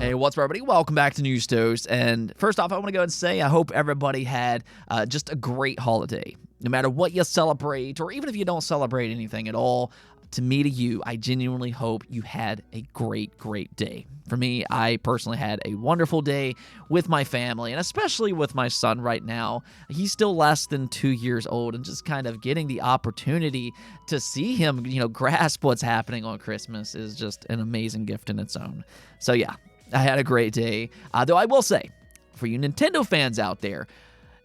Hey, what's up, everybody? Welcome back to News Toast. And first off, I want to go ahead and say I hope everybody had just a great holiday. No matter what you celebrate, or even if you don't celebrate anything at all, to me, to you, I genuinely hope you had a great, great day. For me, I personally had a wonderful day with my family, and especially with my son right now. He's still less than 2 years old, and just kind of getting the opportunity to see him, grasp what's happening on Christmas is just an amazing gift in its own. So yeah, I had a great day. Though I will say, for you Nintendo fans out there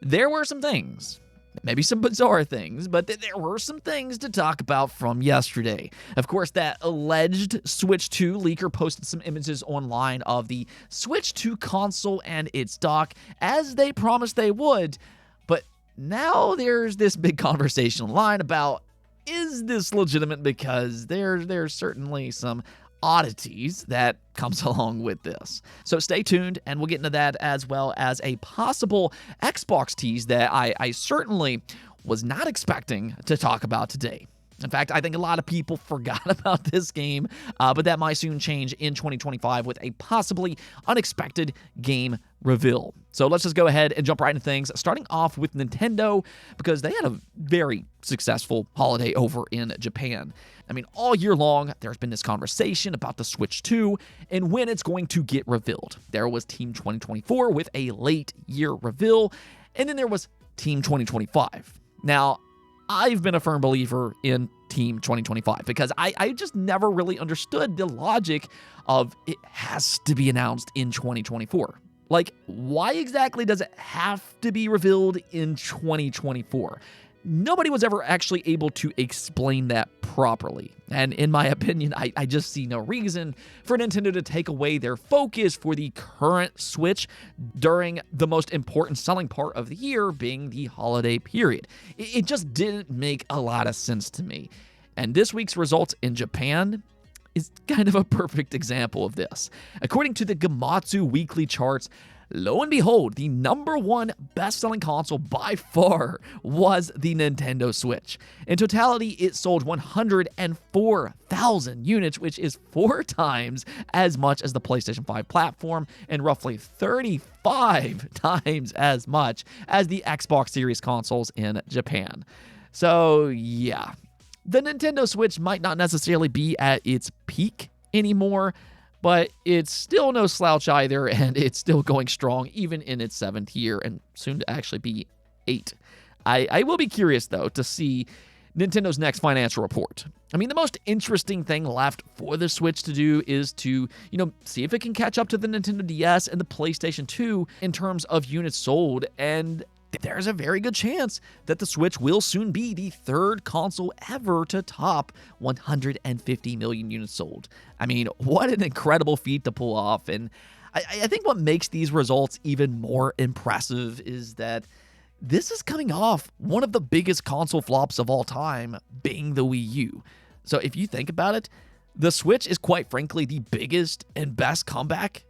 were some things, maybe some bizarre things, but there were some things to talk about from yesterday. Of course, that alleged Switch 2 leaker posted some images online of the Switch 2 console and its dock, as they promised they would. But now there's this big conversation online about, is this legitimate? Because there's certainly some oddities that comes along with this. So stay tuned, and we'll get into that, as well as a possible Xbox tease that I certainly was not expecting to talk about today. In fact, I think a lot of people forgot about this game, but that might soon change in 2025 with a possibly unexpected game reveal. So let's just go ahead and jump right into things, starting off with Nintendo, because they had a very successful holiday over in Japan. I mean, all year long, there's been this conversation about the Switch 2 and when it's going to get revealed. There was Team 2024 with a late year reveal, and then there was Team 2025. Now, I've been a firm believer in Team 2025 because I just never really understood the logic of it has to be announced in 2024. Like, why exactly does it have to be revealed in 2024? Nobody was ever actually able to explain that properly. And in my opinion, I just see no reason for Nintendo to take away their focus for the current Switch during the most important selling part of the year, being the holiday period. It just didn't make a lot of sense to me. And this week's results in Japan is kind of a perfect example of this. According to the Gamatsu weekly charts, lo and behold, the number one best-selling console by far was the Nintendo Switch. In totality, it sold 104,000 units, which is 4 times as much as the PlayStation 5 platform and roughly 35 times as much as the Xbox Series consoles in Japan. So yeah, the Nintendo Switch might not necessarily be at its peak anymore, but it's still no slouch either, and it's still going strong even in its 7th year, and soon to actually be 8. I will be curious, though, to see Nintendo's next financial report. I mean, the most interesting thing left for the Switch to do is to, see if it can catch up to the Nintendo DS and the PlayStation 2 in terms of units sold, and there's a very good chance that the Switch will soon be the 3rd console ever to top 150 million units sold. I mean, what an incredible feat to pull off. And I think what makes these results even more impressive is that this is coming off one of the biggest console flops of all time, being the Wii U. So if you think about it, the Switch is quite frankly the biggest and best comeback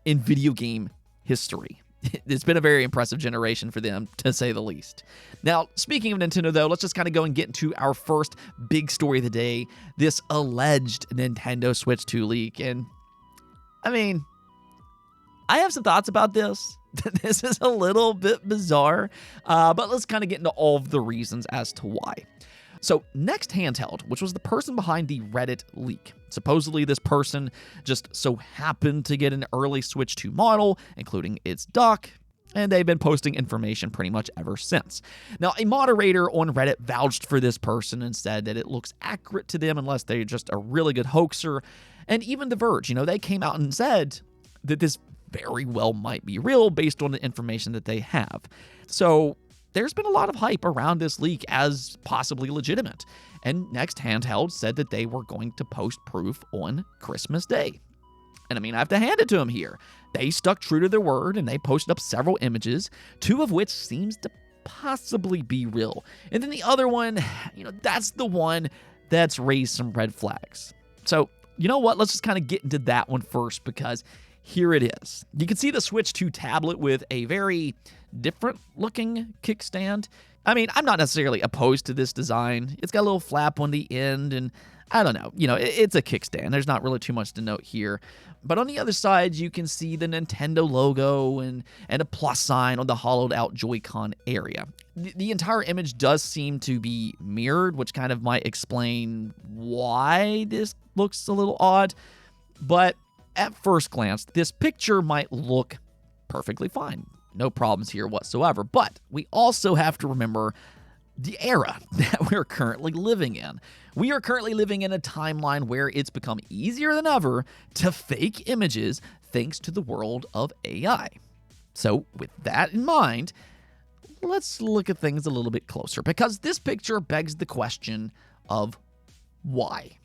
in video game history. It's been a very impressive generation for them, to say the least. Now, speaking of Nintendo, though, let's just kind of go and get into our first big story of the day, this alleged Nintendo Switch 2 leak. And, I mean, I have some thoughts about this. This is a little bit bizarre, but let's kind of get into all of the reasons as to why. So, Next Handheld, which was the person behind the Reddit leak. Supposedly, this person just so happened to get an early Switch 2 model, including its dock, and they've been posting information pretty much ever since. Now, a moderator on Reddit vouched for this person and said that it looks accurate to them unless they're just a really good hoaxer. And even The Verge, they came out and said that this very well might be real based on the information that they have. So, there's been a lot of hype around this leak as possibly legitimate, and Next Handheld said that they were going to post proof on Christmas Day. And I mean, I have to hand it to them here. They stuck true to their word, and they posted up several images, 2 of which seems to possibly be real. And then the other one, that's the one that's raised some red flags. So, you know what? Let's just kind of get into that one first, because here it is. You can see the Switch 2 tablet with a very different looking kickstand. I mean, I'm not necessarily opposed to this design. It's got a little flap on the end, and I don't know. It's a kickstand. There's not really too much to note here. But on the other side, you can see the Nintendo logo and a plus sign on the hollowed-out Joy-Con area. The entire image does seem to be mirrored, which kind of might explain why this looks a little odd. But at first glance, this picture might look perfectly fine. No problems here whatsoever. But we also have to remember the era that we're currently living in. We are currently living in a timeline where it's become easier than ever to fake images thanks to the world of AI. So with that in mind, let's look at things a little bit closer, because this picture begs the question of why.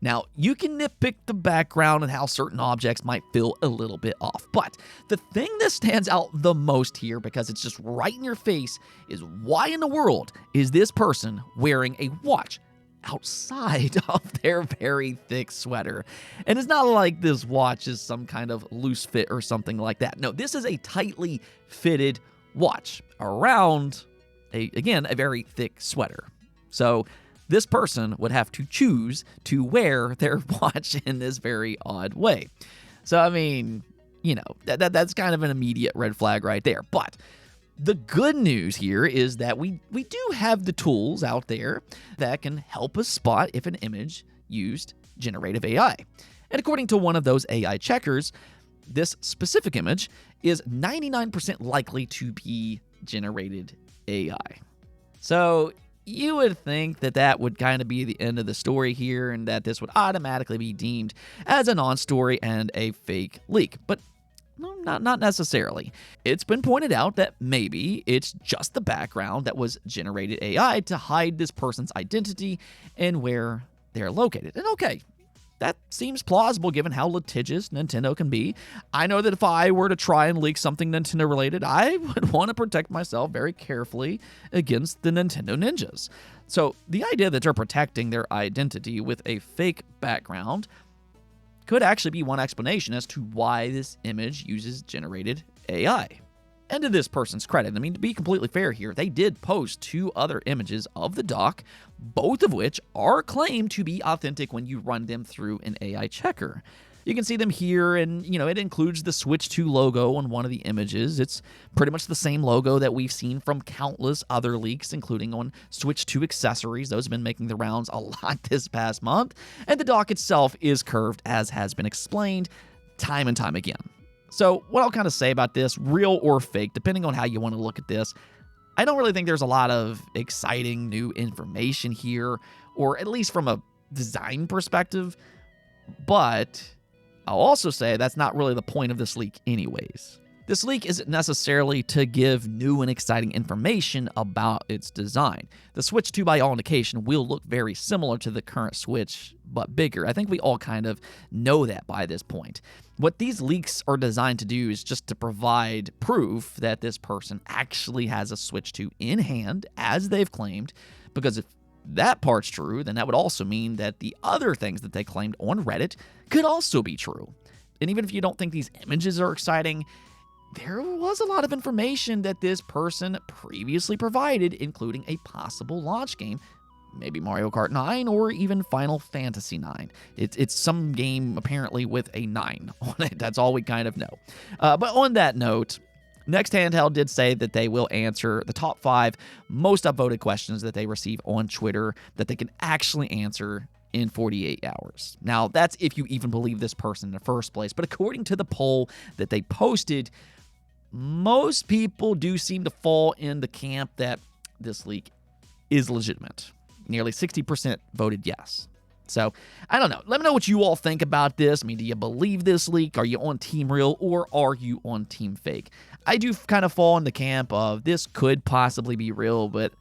Now, you can nitpick the background and how certain objects might feel a little bit off, but the thing that stands out the most here, because it's just right in your face, is why in the world is this person wearing a watch outside of their very thick sweater? And it's not like this watch is some kind of loose fit or something like that. No, this is a tightly fitted watch around, a very thick sweater. So this person would have to choose to wear their watch in this very odd way. So, I mean, that's kind of an immediate red flag right there. But the good news here is that we do have the tools out there that can help us spot if an image used generative AI. And according to one of those AI checkers, this specific image is 99% likely to be generated AI. So you would think that would kind of be the end of the story here, and that this would automatically be deemed as a non-story and a fake leak. But no, not necessarily. It's been pointed out that maybe it's just the background that was generated AI to hide this person's identity and where they're located. And okay, that seems plausible given how litigious Nintendo can be. I know that if I were to try and leak something Nintendo related, I would want to protect myself very carefully against the Nintendo ninjas. So the idea that they're protecting their identity with a fake background could actually be one explanation as to why this image uses generated AI. And to this person's credit, I mean, to be completely fair here, they did post 2 other images of the dock, both of which are claimed to be authentic when you run them through an AI checker. You can see them here, and, it includes the Switch 2 logo on one of the images. It's pretty much the same logo that we've seen from countless other leaks, including on Switch 2 accessories. Those have been making the rounds a lot this past month. And the dock itself is curved, as has been explained time and time again. So what I'll kind of say about this, real or fake, depending on how you want to look at this, I don't really think there's a lot of exciting new information here, or at least from a design perspective. But I'll also say that's not really the point of this leak anyways. This leak isn't necessarily to give new and exciting information about its design. The Switch 2, by all indication, will look very similar to the current Switch, but bigger. I think we all kind of know that by this point. What these leaks are designed to do is just to provide proof that this person actually has a Switch 2 in hand, as they've claimed, because if that part's true, then that would also mean that the other things that they claimed on Reddit could also be true. And even if you don't think these images are exciting, there was a lot of information that this person previously provided, including a possible launch game, maybe Mario Kart 9 or even Final Fantasy 9. It's some game apparently with a 9 on it. That's all we kind of know. But on that note, Next Handheld did say that they will answer the top 5 most upvoted questions that they receive on Twitter that they can actually answer in 48 hours. Now, that's if you even believe this person in the first place. But according to the poll that they posted, most people do seem to fall in the camp that this leak is legitimate. Nearly 60% voted yes. So, I don't know. Let me know what you all think about this. I mean, do you believe this leak? Are you on Team Real or are you on Team Fake? I do kind of fall in the camp of this could possibly be real, but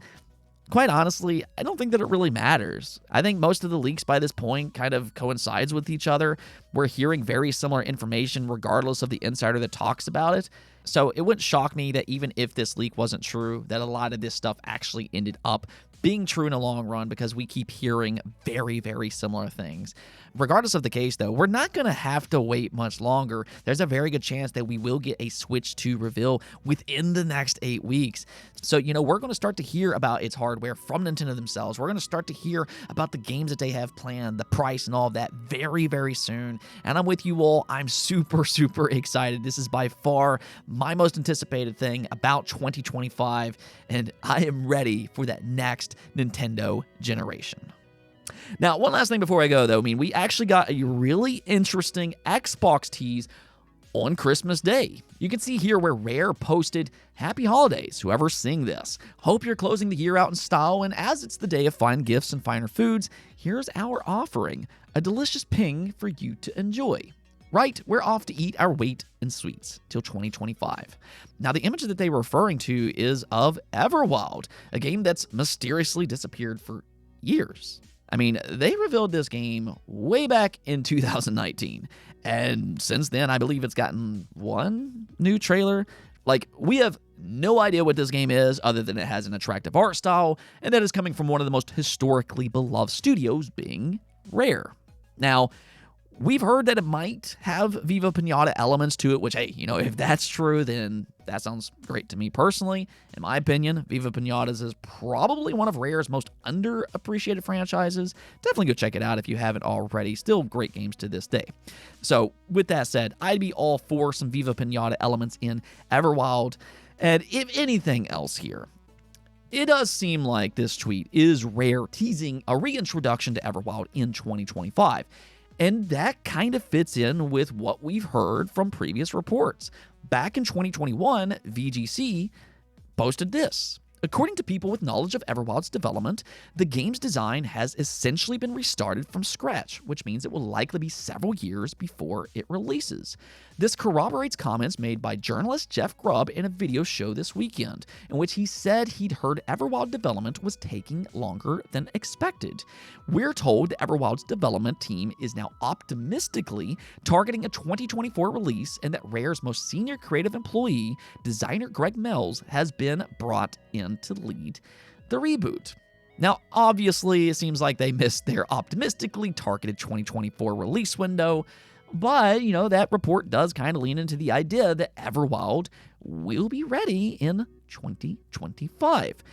quite honestly, I don't think that it really matters. I think most of the leaks by this point kind of coincides with each other. We're hearing very similar information regardless of the insider that talks about it. So it wouldn't shock me that even if this leak wasn't true, that a lot of this stuff actually ended up being true in the long run because we keep hearing very, very similar things. Regardless of the case, though, we're not going to have to wait much longer. There's a very good chance that we will get a Switch 2 reveal within the next 8 weeks. So, we're going to start to hear about its hardware from Nintendo themselves. We're going to start to hear about the games that they have planned, the price, and all of that very, very soon. And I'm with you all. I'm super, super excited. This is by far my most anticipated thing about 2025, and I am ready for that next Nintendo generation. Now, one last thing before I go, though. We actually got a really interesting Xbox tease on Christmas Day. You can see here where Rare posted, "Happy Holidays, whoever's seeing this. Hope you're closing the year out in style, and as it's the day of fine gifts and finer foods, here's our offering, a delicious ping for you to enjoy. Right, we're off to eat our weight in sweets till 2025. Now, the image that they were referring to is of Everwild, a game that's mysteriously disappeared for years. They revealed this game way back in 2019, and since then, I believe it's gotten one new trailer. We have no idea what this game is, other than it has an attractive art style, and that is coming from one of the most historically beloved studios, being Rare. Now, we've heard that it might have Viva Pinata elements to it, which, hey, if that's true, then that sounds great to me personally. In my opinion, Viva Pinatas is probably one of Rare's most underappreciated franchises. Definitely go check it out if you haven't already. Still great games to this day. So, with that said, I'd be all for some Viva Pinata elements in Everwild. And if anything else here, it does seem like this tweet is Rare teasing a reintroduction to Everwild in 2025. And that kind of fits in with what we've heard from previous reports. Back in 2021, VGC posted this. According to people with knowledge of Everwild's development, the game's design has essentially been restarted from scratch, which means it will likely be several years before it releases. This corroborates comments made by journalist Jeff Grubb in a video show this weekend, in which he said he'd heard Everwild development was taking longer than expected. We're told Everwild's development team is now optimistically targeting a 2024 release, and that Rare's most senior creative employee, designer Greg Mells, has been brought in to lead the reboot. Now, obviously, it seems like they missed their optimistically targeted 2024 release window, but, that report does kind of lean into the idea that Everwild will be ready in 2025.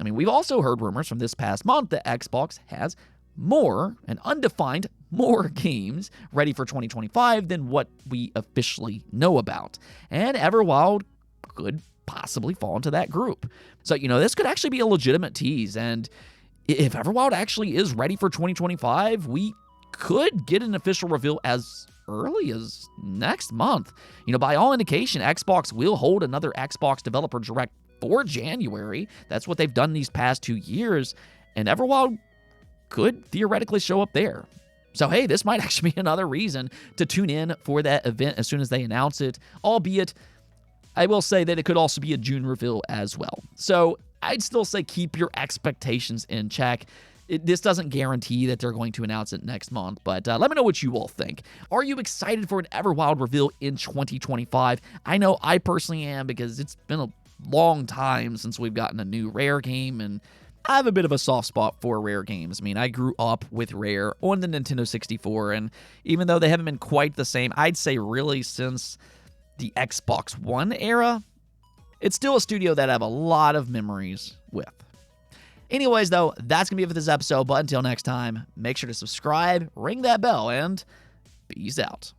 We've also heard rumors from this past month that Xbox has more, and undefined more, games ready for 2025 than what we officially know about. And Everwild could possibly fall into that group. So, this could actually be a legitimate tease, and if Everwild actually is ready for 2025, we could get an official reveal as early as next month. By all indication, Xbox will hold another Xbox Developer Direct for January. That's what they've done these past 2 years, and Everwild could theoretically show up there. So, hey, this might actually be another reason to tune in for that event as soon as they announce it, albeit I will say that it could also be a June reveal as well. So I'd still say keep your expectations in check. This doesn't guarantee that they're going to announce it next month, but let me know what you all think. Are you excited for an Everwild reveal in 2025? I know I personally am, because it's been a long time since we've gotten a new Rare game, and I have a bit of a soft spot for Rare games. I grew up with Rare on the Nintendo 64, and even though they haven't been quite the same, I'd say really since the Xbox One era, it's still a studio that I have a lot of memories with. Anyways, though, that's going to be it for this episode, but until next time, make sure to subscribe, ring that bell, and peace out.